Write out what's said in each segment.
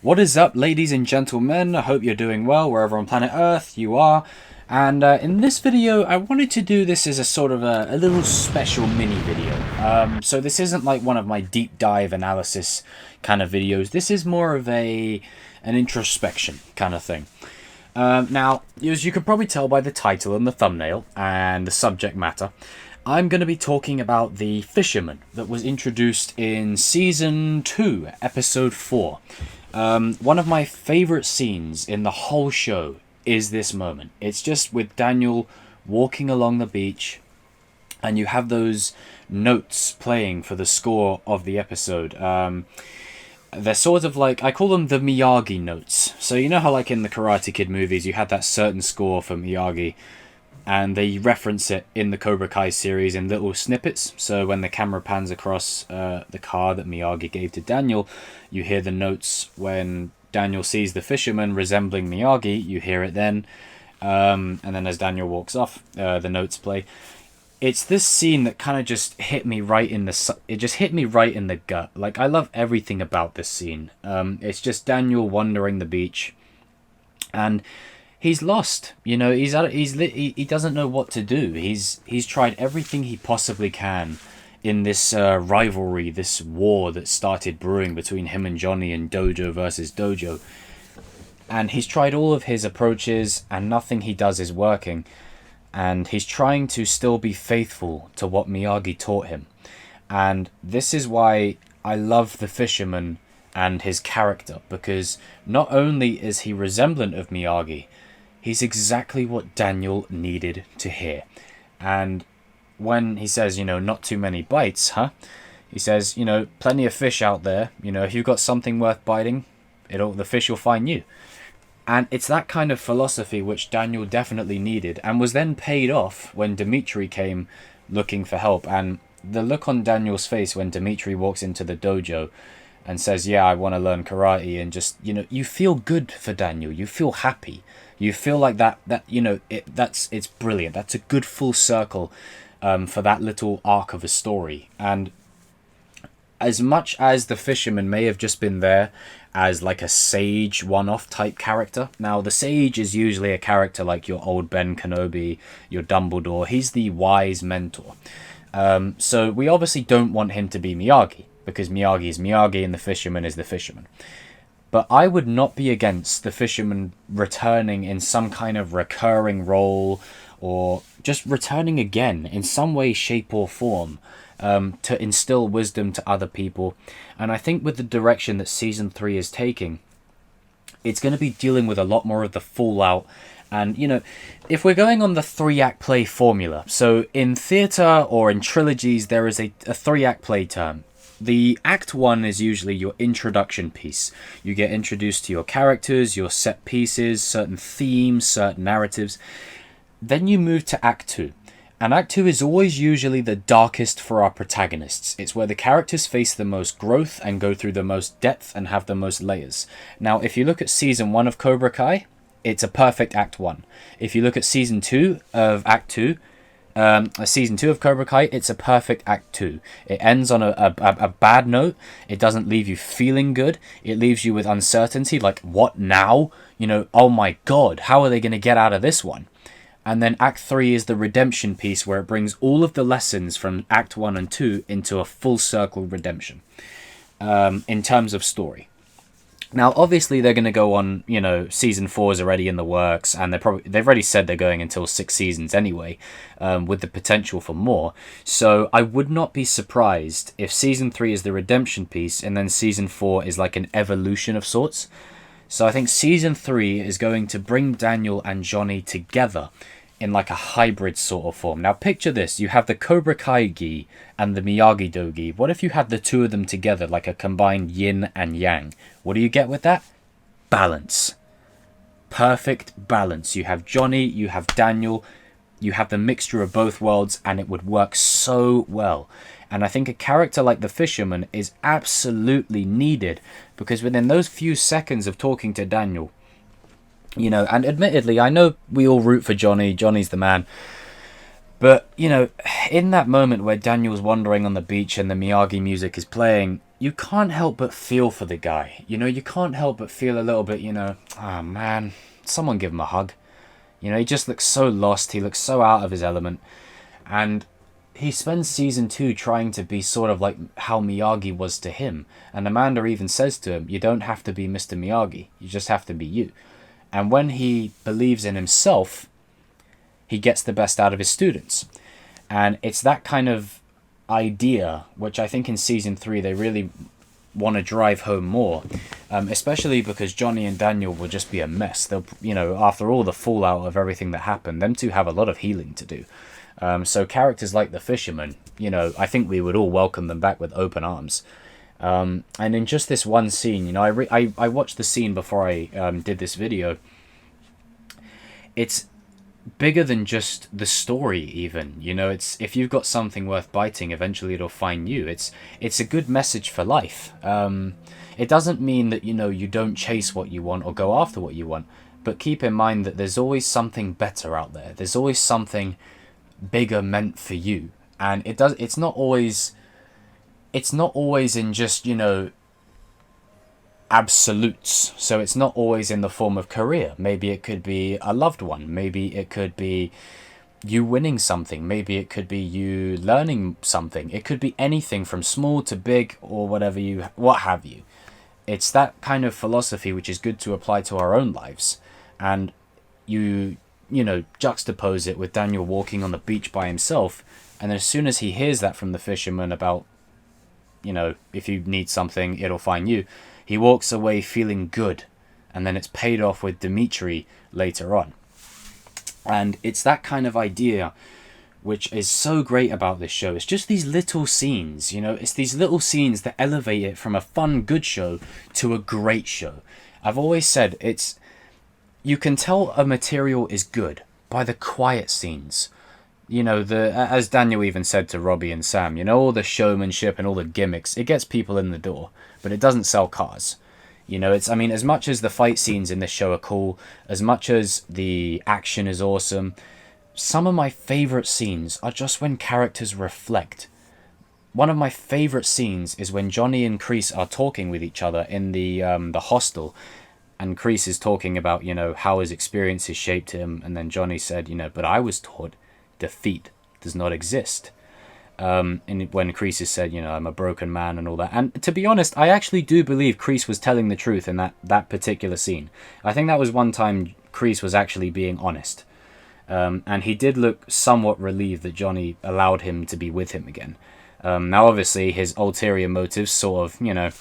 What is up, ladies and gentlemen? I hope you're doing well wherever on planet Earth you are. And in this video, I wanted to do this as a sort of a little special mini video. So this isn't like one of my deep dive analysis kind of videos. This is more of an introspection kind of thing. Now, as you can probably tell by the title and the thumbnail and the subject matter, I'm going to be talking about the Fisherman that was introduced in Season 2, Episode 4. One of my favourite scenes in the whole show is this moment. It's just with Daniel walking along the beach, and you have those notes playing for the score of the episode. They're sort of like, I call them the Miyagi notes. So you know how like in the Karate Kid movies you had that certain score for Miyagi, and they reference it in the Cobra Kai series in little snippets. So when the camera pans across the car that Miyagi gave to Daniel, you hear the notes when Daniel sees the fisherman resembling Miyagi. You hear it then. And then as Daniel walks off, the notes play. It's this scene that kind of just hit me right in the... It just hit me right in the gut. Like, I love everything about this scene. It's just Daniel wandering the beach. And he's lost, you know. He doesn't know what to do. He's tried everything he possibly can in this rivalry, this war that started brewing between him and Johnny and dojo versus dojo. And he's tried all of his approaches, and nothing he does is working. And he's trying to still be faithful to what Miyagi taught him. And this is why I love the Fisherman and his character, because not only is he resemblant of Miyagi, he's exactly what Daniel needed to hear. And when he says, you know, not too many bites, huh? He says, you know, plenty of fish out there. You know, if you've got something worth biting, the fish will find you. And it's that kind of philosophy which Daniel definitely needed, and was then paid off when Demetri came looking for help. And the look on Daniel's face when Demetri walks into the dojo and says, yeah, I want to learn karate, and just, you know, you feel good for Daniel. You feel happy. You feel like that you know, it's brilliant. That's a good full circle for that little arc of a story. And as much as the Fisherman may have just been there as like a sage one-off type character. Now, the sage is usually a character like your old Ben Kenobi, your Dumbledore. He's the wise mentor. So we obviously don't want him to be Miyagi, because Miyagi is Miyagi and the Fisherman is the Fisherman. But I would not be against the Fisherman returning in some kind of recurring role, or just returning again in some way, shape or form, to instill wisdom to other people. And I think with the direction that Season 3 is taking, it's going to be dealing with a lot more of the fallout. And, you know, if we're going on the 3-act play formula, so in theatre or in trilogies, there is a 3-act play term. The Act 1 is usually your introduction piece. You get introduced to your characters, your set pieces, certain themes, certain narratives. Then you move to Act 2. And Act 2 is always usually the darkest for our protagonists. It's where the characters face the most growth and go through the most depth and have the most layers. Now, if you look at Season 1 of Cobra Kai, it's a perfect Act 1. If you look at Season 2 of Act 2, Season 2 of Cobra Kai, it's a perfect Act 2. It ends on a bad note. It doesn't leave you feeling good. It leaves you with uncertainty, like, what now? You know, oh my god, how are they going to get out of this one? And then Act 3 is the redemption piece, where it brings all of the lessons from Act 1 and 2 into a full circle redemption in terms of story. Now, obviously, they're going to go on, you know, Season 4 is already in the works, and they've already said they're going until 6 seasons anyway, with the potential for more. So I would not be surprised if Season 3 is the redemption piece, and then Season 4 is like an evolution of sorts. So I think Season 3 is going to bring Daniel and Johnny together in like a hybrid sort of form. Now picture this, you have the Cobra Kai gi and the Miyagi-Do gi. What if you had the two of them together, like a combined yin and yang? What do you get with that? Balance. Perfect balance. You have Johnny, you have Daniel, you have the mixture of both worlds, and it would work so well. And I think a character like the Fisherman is absolutely needed, because within those few seconds of talking to Daniel, you know, and admittedly, I know we all root for Johnny. Johnny's the man. But, you know, in that moment where Daniel's wandering on the beach and the Miyagi music is playing, you can't help but feel for the guy. You know, you can't help but feel a little bit, you know, oh man, someone give him a hug. You know, he just looks so lost. He looks so out of his element. And he spends season 2 trying to be sort of like how Miyagi was to him. And Amanda even says to him, you don't have to be Mr. Miyagi. You just have to be you. And when he believes in himself, he gets the best out of his students. And it's that kind of idea, which I think in season 3 they really want to drive home more, especially because Johnny and Daniel will just be a mess. They'll, you know, after all the fallout of everything that happened, them two have a lot of healing to do. So characters like the Fisherman, you know, I think we would all welcome them back with open arms. And in just this one scene, you know, I watched the scene before I did this video. It's bigger than just the story even, you know. It's, if you've got something worth biting, eventually it'll find you. It's a good message for life. It doesn't mean that, you know, you don't chase what you want or go after what you want, but keep in mind that there's always something better out there. There's always something bigger meant for you. And it's not always in just, you know, absolutes. So it's not always in the form of career. Maybe it could be a loved one. Maybe it could be you winning something. Maybe it could be you learning something. It could be anything from small to big or what have you. It's that kind of philosophy which is good to apply to our own lives. And you know, juxtapose it with Daniel walking on the beach by himself, and as soon as he hears that from the Fisherman about, you know, if you need something, it'll find you, he walks away feeling good, and then it's paid off with Demetri later on. And it's that kind of idea which is so great about this show. It's just these little scenes, you know, it's these little scenes that elevate it from a fun, good show to a great show. I've always said you can tell a material is good by the quiet scenes. You know, as Daniel even said to Robbie and Sam, you know, all the showmanship and all the gimmicks, it gets people in the door, but it doesn't sell cars. You know, I mean, as much as the fight scenes in this show are cool, as much as the action is awesome, some of my favorite scenes are just when characters reflect. One of my favorite scenes is when Johnny and Kreese are talking with each other in the hostel, and Kreese is talking about, you know, how his experiences shaped him, and then Johnny said, you know, but I was taught defeat does not exist. And when Kreese said, you know, I'm a broken man and all that. And to be honest, I actually do believe Kreese was telling the truth in that particular scene. I think that was one time Kreese was actually being honest. And he did look somewhat relieved that Johnny allowed him to be with him again. Now, obviously, his ulterior motives sort of, you know,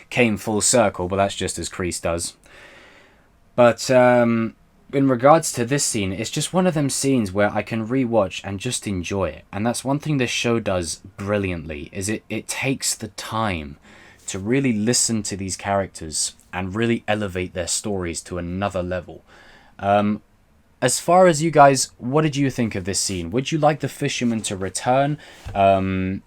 came full circle, but that's just as Kreese does. But in regards to this scene, it's just one of them scenes where I can rewatch and just enjoy it. And that's one thing this show does brilliantly, is it takes the time to really listen to these characters and really elevate their stories to another level. As far as you guys, what did you think of this scene? Would you like the Fisherman to return?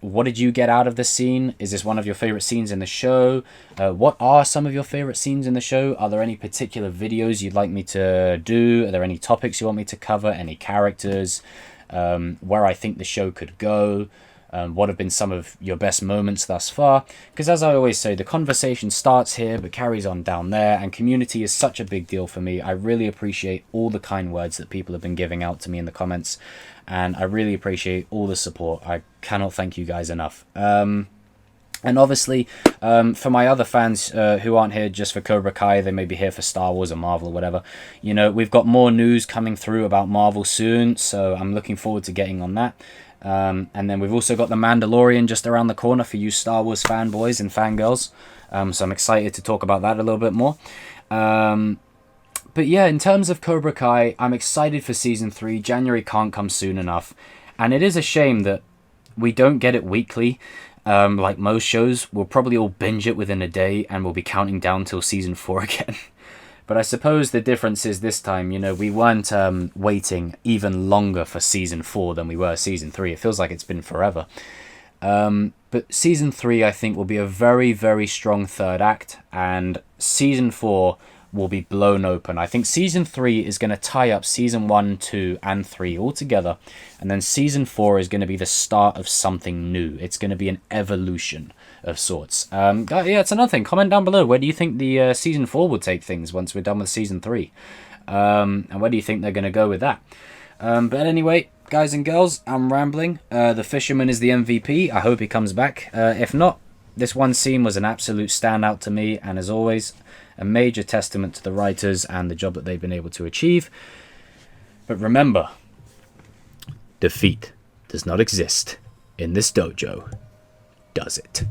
What did you get out of the scene? Is this one of your favorite scenes in the show? What are some of your favorite scenes in the show? Are there any particular videos you'd like me to do? Are there any topics you want me to cover? Any characters? Where I think the show could go? What have been some of your best moments thus far? Because as I always say, the conversation starts here but carries on down there, and community is such a big deal for me. I really appreciate all the kind words that people have been giving out to me in the comments, and I really appreciate all the support. I cannot thank you guys enough. And obviously, for my other fans who aren't here just for Cobra Kai, they may be here for Star Wars or Marvel or whatever. You know, we've got more news coming through about Marvel soon, so I'm looking forward to getting on that. And then we've also got The Mandalorian just around the corner for you Star Wars fanboys and fangirls. So I'm excited to talk about that a little bit more. But yeah, in terms of Cobra Kai, I'm excited for Season 3. January can't come soon enough. And it is a shame that we don't get it weekly. Like most shows, we'll probably all binge it within a day and we'll be counting down till Season 4 again. But I suppose the difference is this time, you know, we weren't waiting even longer for Season 4 than we were Season 3. It feels like it's been forever. But Season 3, I think, will be a very, very strong third act. And Season 4, will be blown open. I think season 3 is going to tie up season 1, 2, and 3 all together, and then season 4 is going to be the start of something new. It's going to be an evolution of sorts. Yeah, it's another thing. Comment down below, where do you think the season 4 will take things once we're done with season 3, and where do you think they're going to go with that? But anyway, guys and girls, I'm rambling. The Fisherman is the MVP. I hope he comes back. If not, this one scene was an absolute standout to me, and as always, a major testament to the writers and the job that they've been able to achieve. But remember, defeat does not exist in this dojo, does it?